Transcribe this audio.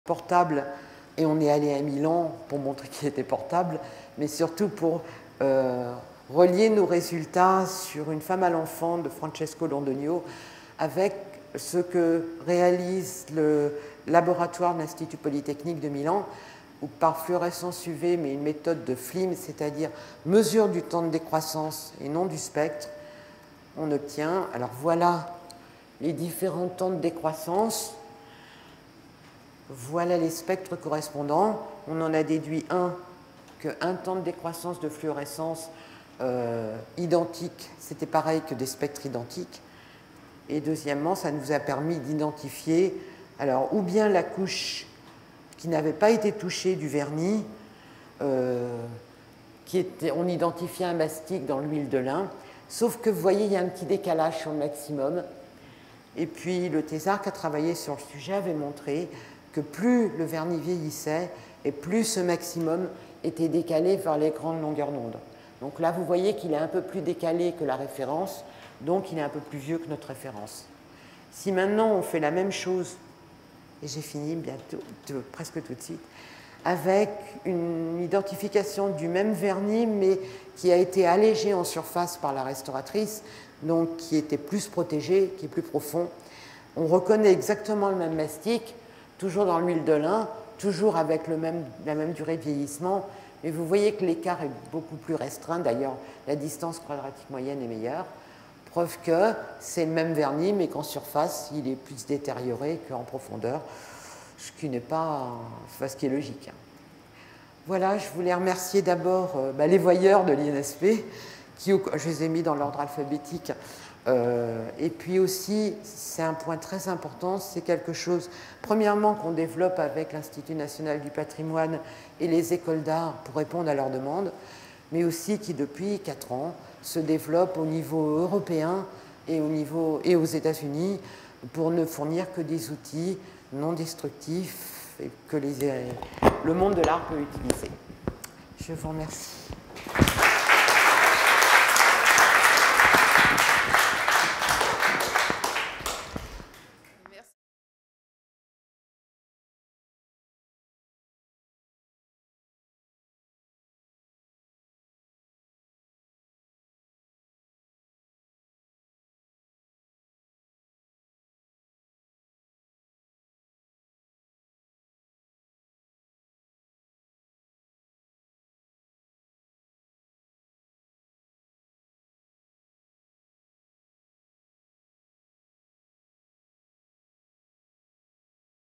portable, et on est allé à Milan pour montrer qu'il était portable, mais surtout pour relier nos résultats sur Une femme à l'enfant de Francesco Londonio avec ce que réalise le laboratoire de l'Institut Polytechnique de Milan, où par fluorescence UV, mais une méthode de FLIM, c'est-à-dire mesure du temps de décroissance et non du spectre, on obtient, alors voilà les différents temps de décroissance, voilà les spectres correspondants. On en a déduit qu'un temps de décroissance de fluorescence identique, c'était pareil que des spectres identiques. Et deuxièmement, ça nous a permis d'identifier, alors, ou bien la couche qui n'avait pas été touchée du vernis, on identifiait un mastic dans l'huile de lin, sauf que vous voyez, il y a un petit décalage sur le maximum. Et puis, le Thésard qui a travaillé sur le sujet avait montré que plus le vernis vieillissait et plus ce maximum était décalé vers les grandes longueurs d'onde. Donc là, vous voyez qu'il est un peu plus décalé que la référence, donc il est un peu plus vieux que notre référence. Si maintenant on fait la même chose, et j'ai fini bientôt, presque tout de suite, avec une identification du même vernis, mais qui a été allégé en surface par la restauratrice, donc qui était plus protégé, qui est plus profond, on reconnaît exactement le même mastic, toujours dans l'huile de lin, toujours avec la même durée de vieillissement, mais vous voyez que l'écart est beaucoup plus restreint. D'ailleurs, la distance quadratique moyenne est meilleure. Preuve que c'est le même vernis, mais qu'en surface, il est plus détérioré qu'en profondeur, ce qui n'est pas, enfin, ce qui est logique. Voilà, je voulais remercier d'abord les voyeurs de l'INSP, je les ai mis dans l'ordre alphabétique. Et puis aussi, c'est un point très important, c'est quelque chose, premièrement, qu'on développe avec l'Institut national du patrimoine et les écoles d'art pour répondre à leurs demandes, mais aussi qui, depuis 4 ans, se développe au niveau européen et aux États-Unis pour ne fournir que des outils non destructifs et que le monde de l'art peut utiliser. Je vous remercie.